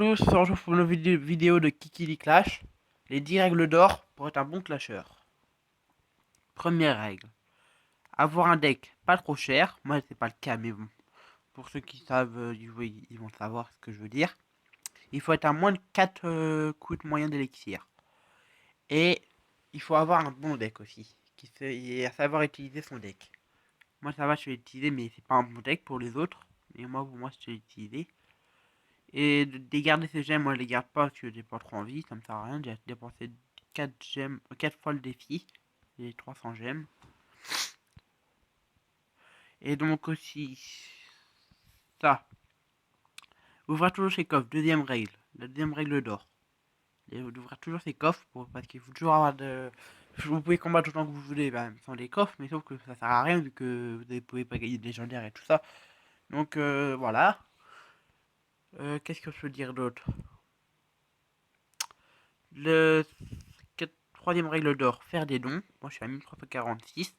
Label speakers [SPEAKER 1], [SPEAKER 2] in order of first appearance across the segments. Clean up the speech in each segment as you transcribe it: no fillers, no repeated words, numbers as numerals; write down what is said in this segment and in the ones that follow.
[SPEAKER 1] tous, on se retrouve pour une vidéo de Kikili Clash. Les 10 règles d'or pour être un bon clasheur. Première règle. Avoir un deck pas trop cher. Moi c'est pas le cas mais bon. Pour ceux qui savent, ils vont savoir ce que je veux dire. Il faut être à moins de 4 coups moyens d'élixir. Et il faut avoir un bon deck aussi. Et à savoir utiliser son deck. Moi ça va, je vais l'utiliser mais c'est pas un bon deck pour les autres. Mais moi pour moi je vais l'utiliser. Et de garder ces gemmes, moi je les garde pas parce que j'ai pas trop envie, ça me sert à rien. J'ai dépensé 4 gemmes, 4 fois le défi, les 300 gemmes. Et donc aussi, ça, ouvrir toujours ses coffres, deuxième règle, la deuxième règle d'or. D'ouvrir toujours ses coffres parce qu'il faut toujours avoir de. Vous pouvez combattre autant que vous voulez sans les coffres, mais sauf que ça sert à rien vu que vous ne pouvez pas gagner de légendaires et tout ça. Donc voilà. Qu'est-ce que je peux dire d'autre? Le troisième règle d'or, faire des dons. Moi je suis à 1346.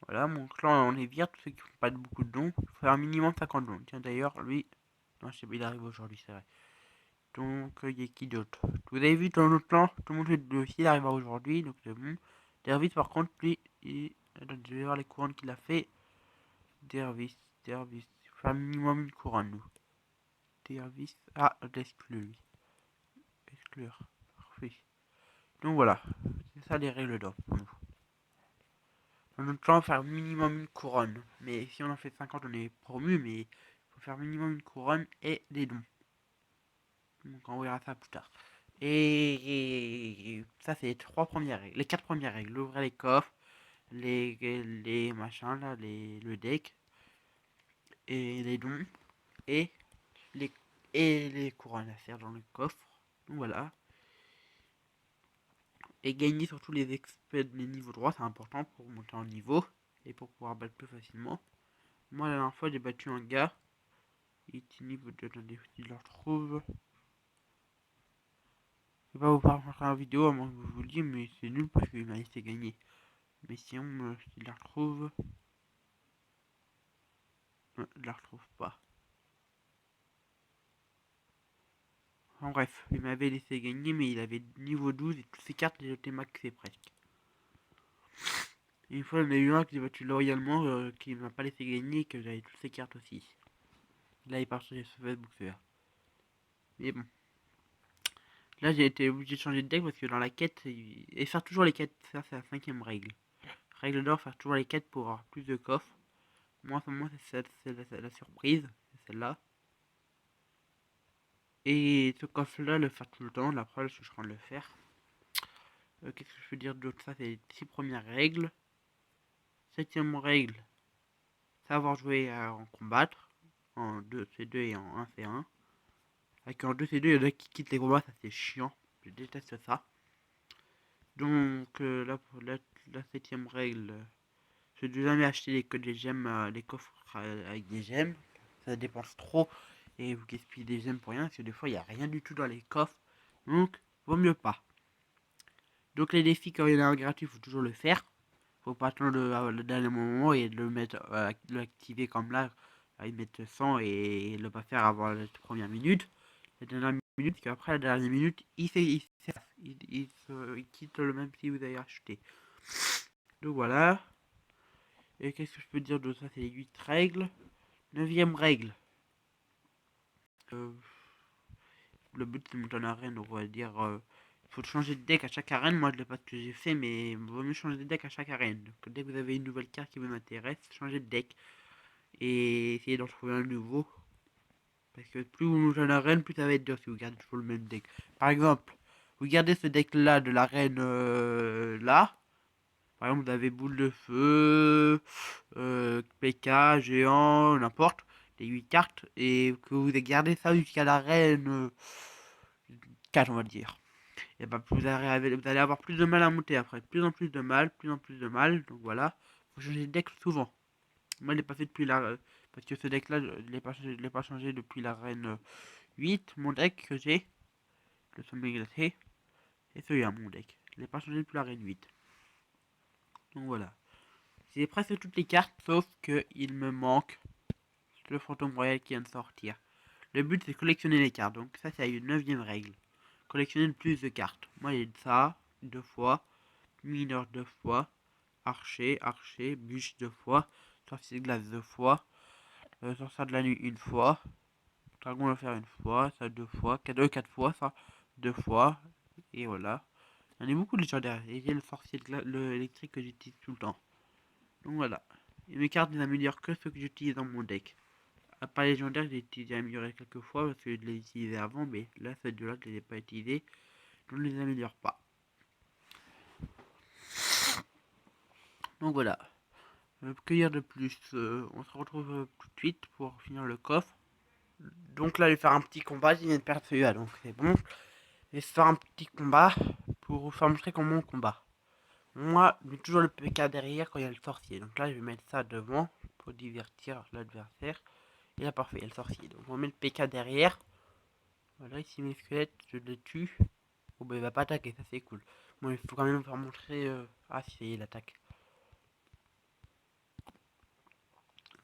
[SPEAKER 1] Voilà, mon clan on est vire, tous ceux qui font pas beaucoup de dons. Il faut faire un minimum 50 dons. Tiens d'ailleurs, lui. Non, je sais pas, il arrive aujourd'hui, c'est vrai. Donc, il y a qui d'autre? Vous avez vu dans notre clan, tout le monde fait aussi, il arrive aujourd'hui, donc c'est bon. Dervis par contre, lui, je vais voir les couronnes qu'il a fait. Dervis, il faut faire un minimum une couronne, nous. Dervis, ah, l'exclure lui. Exclure, parfait. Donc voilà, c'est ça les règles d'or pour nous. Dans notre clan, faire minimum une couronne. Mais si on en fait 50, on est promu, mais il faut faire minimum une couronne et des dons. Donc on verra ça plus tard. Et ça, c'est les 3 premières règles. Les 4 premières règles. Ouvrir les coffres, les machins, là, le deck, et les dons, et les, et les couronnes à faire dans le coffre. Donc voilà. Et gagner surtout les experts, les niveaux droits, c'est important pour monter en niveau et pour pouvoir battre plus facilement. Moi, la dernière fois, j'ai battu un gars. Il était niveau de. Attendez, si je le retrouve. Je vais pas vous montrer la vidéo à moins que vous vous le dites, mais c'est nul parce qu'il m'a laissé gagner. Mais sinon, si je la retrouve. Je la retrouve pas. En bref, il m'avait laissé gagner, mais il avait niveau 12 et toutes ses cartes étaient maxées presque. Et une fois, il y en a eu un que j'ai battu loyalement, qui m'a pas laissé gagner et que j'avais toutes ses cartes aussi. Là, il part sur Facebook, c'est là. Mais bon. Là, j'ai été obligé de changer de deck parce que dans la quête, et faire toujours les quêtes, ça c'est la 5ème règle. Règle d'or, faire toujours les quêtes pour avoir plus de coffres. Moi, en ce moment, c'est la surprise, c'est celle-là. Et ce coffre-là, le faire tout le temps, la preuve, je suis en train de le faire. Qu'est-ce que je peux dire d'autre? Ça, c'est les 6 premières règles. 7ème règle, savoir jouer en combattre. En 2C2 et en 1C1. Avec en 2C2, il y en a qui quittent les combats, ça c'est chiant. Je déteste ça. Donc là, pour la 7ème règle, je ne dois jamais acheter des gemmes, des coffres avec des gemmes. Ça dépense trop et vous gaspillez des gemmes pour rien parce que des fois il n'y a rien du tout dans les coffres. Donc, vaut mieux pas. Donc les défis, quand il y en a un gratuit, il faut toujours le faire. Faut pas attendre le dernier moment et de le mettre, de l'activer comme là, il mettre 100 et le pas faire avant la première minute. La dernière minute, parce qu'après la dernière minute, il quitte le même si vous avez acheté. Donc voilà. Et qu'est-ce que je peux dire de ça? C'est les 8 règles. 9ème règle. Euh, le but c'est de monter en arène, donc on va dire. Il faut changer de deck à chaque arène. Moi, je ne sais pas ce que j'ai fait, mais il vaut mieux changer de deck à chaque arène. Donc, dès que vous avez une nouvelle carte qui vous intéresse, changez de deck. Et essayez d'en trouver un nouveau. Parce que plus vous montez en arène, plus ça va être dur si vous gardez toujours le même deck. Par exemple, vous gardez ce deck là de l'arène là. Par exemple, vous avez boule de feu, PK, géant, n'importe, les 8 cartes, et que vous gardez ça jusqu'à l'arène 4, on va dire. Et bah, vous allez avoir plus de mal à monter après. Plus en plus de mal, plus en plus de mal. Donc voilà, faut changer de deck souvent. Moi, je l'ai pas fait depuis la. Parce que ce deck là, je l'ai pas changé depuis l'arène 8. Mon deck que j'ai, le sommet glacé, et celui-là, mon deck. Je l'ai pas changé depuis l'arène 8. Donc voilà. J'ai presque toutes les cartes, sauf que il me manque le fantôme royal qui vient de sortir. Le but c'est de collectionner les cartes. Donc ça c'est une 9ème règle. Collectionner le plus de cartes. Moi j'ai ça 2 fois, mineur 2 fois, archer, bûche 2 fois, sorcier de glace 2 fois, sorcier de la nuit 1 fois, dragon va faire 1 fois, ça 2 fois, 4 fois, ça 2 fois, et voilà. Il y en a beaucoup de légendaires. Et j'ai le sorcier de l'électrique que j'utilise tout le temps. Donc voilà. Et mes cartes les améliorent que ceux que j'utilise dans mon deck. À part légendaire, j'ai amélioré quelques fois parce que je les utilisais avant, mais là, ces deux-là, je les ai pas utilisés. Donc je ne les améliore pas. Donc voilà. Que dire de plus? On se retrouve tout de suite pour finir le coffre. Donc là, je vais faire un petit combat. Je viens de perdre celui-là, donc c'est bon. Je vais faire un petit combat pour vous faire montrer comment on combat. Moi, je mets toujours le PK derrière quand il y a le sorcier. Donc là, je vais mettre ça devant pour divertir l'adversaire. Et là, parfait, il y a le sorcier. Donc on met le PK derrière. Voilà, ici mes squelettes, je les tue. Bon, bah il va pas attaquer, ça c'est cool. Bon, il faut quand même faire montrer... Ah, si, il attaque.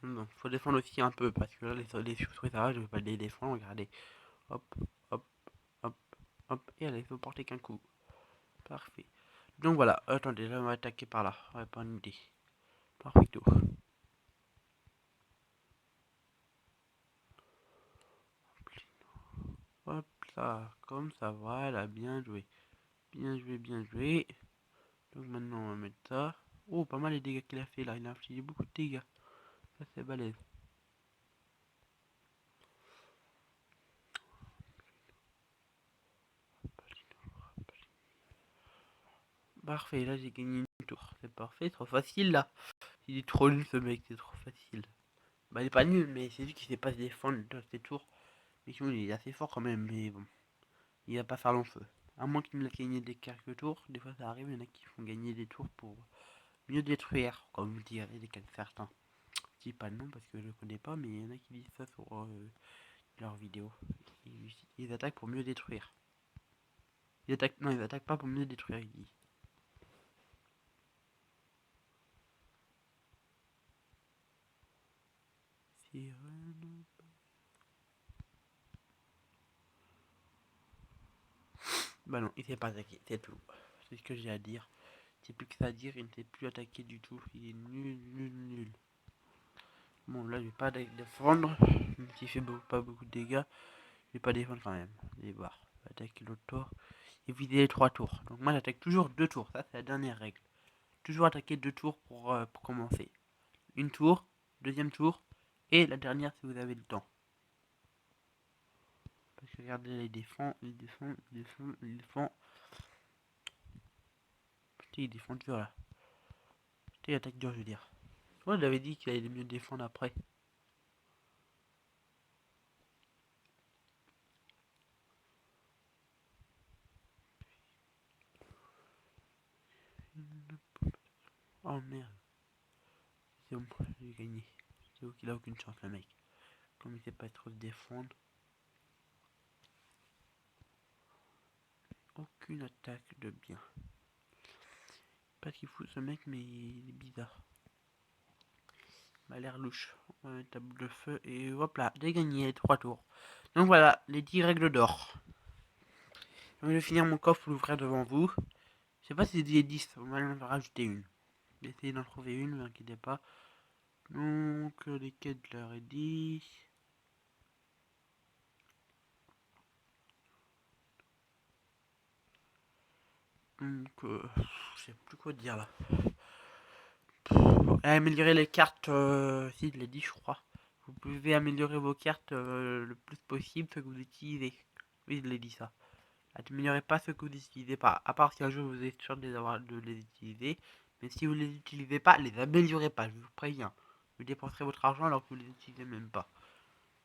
[SPEAKER 1] Non, faut défendre aussi un peu, parce que là, les souris, ça va, je vais pas les défendre, regardez. Hop, hop, hop, hop, et allez, il faut porter qu'un coup. Parfait. Donc voilà, attendez, là, on va attaquer par là. Ouais, pas une idée. Parfait. Hop là, comme ça, voilà, bien joué. Bien joué, bien joué. Donc maintenant, on va mettre ça. Oh, pas mal les dégâts qu'il a fait là, il a infligé beaucoup de dégâts. Ça, c'est balèze. Parfait, là j'ai gagné une tour. C'est parfait, trop facile là. Il est trop nul ce mec, c'est trop facile. Bah il est pas nul, mais c'est lui qui sait pas se défendre dans ses tours. Mais sinon il est assez fort quand même, mais bon. Il va pas faire long feu. À moins qu'il me l'a gagné des quelques tours, des fois ça arrive, il y en a qui font gagner des tours pour mieux détruire, comme vous direz certains. Je dis pas le nom parce que je le connais pas, mais il y en a qui disent ça sur leurs vidéos. Ils attaquent pour mieux détruire. Non, ils attaquent pas pour mieux détruire, il dit. Bah non, il sait pas attaquer, c'est tout. C'est ce que j'ai à dire. C'est plus que ça à dire, il ne sait plus attaquer du tout. Il est nul, nul, nul. Bon, là, je vais pas défendre. Même s'il fait pas beaucoup de dégâts, je vais pas défendre quand même. Allez voir. Attaquer l'autre tour. Et vider les 3 tours. Donc moi, j'attaque toujours 2 tours. Ça, c'est la dernière règle. Toujours attaquer 2 tours pour commencer. Une tour, deuxième tour, et la dernière si vous avez le temps. Parce que regardez, il défend, il défend, il défend, il défend. Putain, il défend dur là. Putain, il attaque dur, je veux dire. Moi, j'avais dit qu'il allait mieux défendre après. Oh merde. C'est bon, j'ai gagné. C'est qu'il a aucune chance, le mec. Comme il sait pas trop se défendre. Aucune attaque de bien. Pas qu'il fout ce mec, mais il est bizarre. Il m'a l'air louche. On va mettre la boule de feu et hop là, j'ai gagné les 3 tours. Donc voilà, les 10 règles d'or. Je vais finir mon coffre pour l'ouvrir devant vous. Je sais pas si c'est 10, on va en rajouter une. Je vais essayer d'en trouver une, ne vous inquiétez pas. Donc, les quêtes, je leur ai dit. Donc, je sais plus quoi dire là. Améliorer les cartes, si je l'ai dit, je crois. Vous pouvez améliorer vos cartes le plus possible, ce que vous utilisez. Oui, je l'ai dit ça. N'améliorez pas ce que vous n'utilisez pas. À part si un jour vous êtes sûr de les utiliser. Mais si vous ne les utilisez pas, les améliorez pas, je vous préviens. Vous dépenserez votre argent alors que vous ne les utilisez même pas.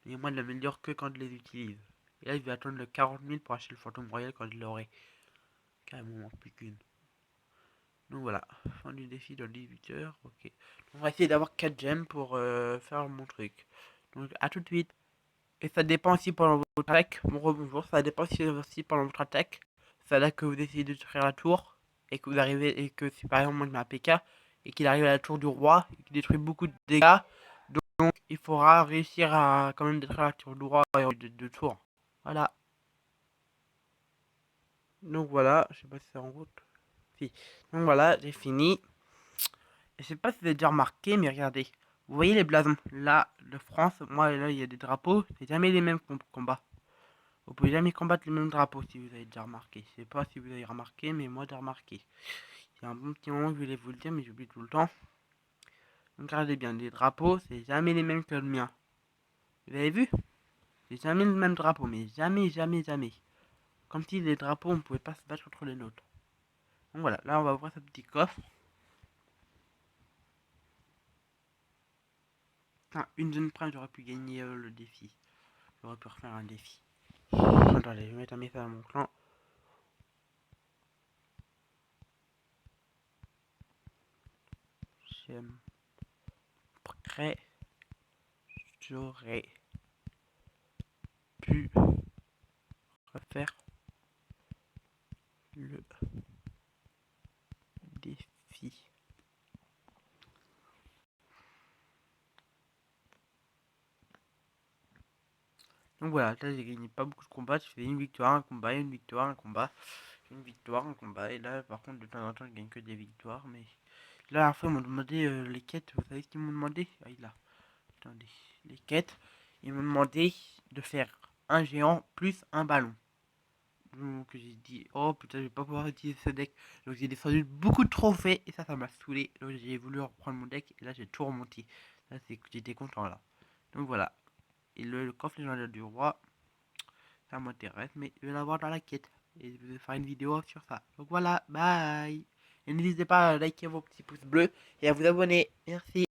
[SPEAKER 1] Et moi, je l'améliore que quand je les utilise. Et là, je vais attendre le 40 000 pour acheter le fantôme royal quand je l'aurai. Carrément, il manque plus qu'une. Donc voilà, fin du défi dans 18 heures. Ok. On va essayer d'avoir 4 gemmes pour faire mon truc. Donc à tout de suite. Et ça dépend aussi pendant votre attaque. Bonjour, ça dépend aussi pendant votre attaque. C'est-à-dire que vous essayez de détruire la tour. Et que vous arrivez. Et que si par exemple moi je mets un PK. Et qu'il arrive à la tour du roi. Et qu'il détruit beaucoup de dégâts. Donc il faudra réussir à quand même d'être à la tour droit et de deux tours. Voilà. Donc voilà, je sais pas si c'est en route. Si. Donc voilà, j'ai fini. Je sais pas si vous avez déjà remarqué, mais regardez. Vous voyez les blasons. Là, de France, moi là il y a des drapeaux, c'est jamais les mêmes combats. Vous pouvez jamais combattre les mêmes drapeaux si vous avez déjà remarqué. Je sais pas si vous avez remarqué, mais moi j'ai remarqué. Il y a un bon petit moment que je voulais vous le dire, mais j'oublie tout le temps. Donc regardez bien, les drapeaux, c'est jamais les mêmes que le mien. Vous avez vu? C'est jamais le même drapeau, mais jamais, jamais, jamais. Comme si les drapeaux, on ne pouvait pas se battre contre les nôtres. Donc voilà, là on va ouvrir ce petit coffre. Putain, une zone prime, j'aurais pu gagner le défi. J'aurais pu refaire un défi. Attendez, je vais mettre un message à mon clan. J'aimerais, j'aurais pu refaire le défi. Donc voilà, là j'ai gagné pas beaucoup de combats, je fais une victoire, un combat, une victoire, un combat, une victoire, un combat. Et là par contre de temps en temps je gagne que des victoires. Mais la dernière fois ils m'ont demandé les quêtes, vous savez ce qu'ils m'ont demandé? Ah il a. Attendez, les quêtes, ils m'ont demandé de faire un géant plus un ballon. Donc j'ai dit, oh putain, je vais pas pouvoir utiliser ce deck. Donc j'ai descendu beaucoup de trophées et ça m'a saoulé. Donc j'ai voulu reprendre mon deck et là j'ai tout remonté. Là j'étais content là. Donc voilà. Et le coffre légendaire du roi, ça m'intéresse, mais je vais l'avoir dans la quête. Et je vais faire une vidéo sur ça. Donc voilà, bye. Et n'hésitez pas à liker vos petits pouces bleus et à vous abonner. Merci.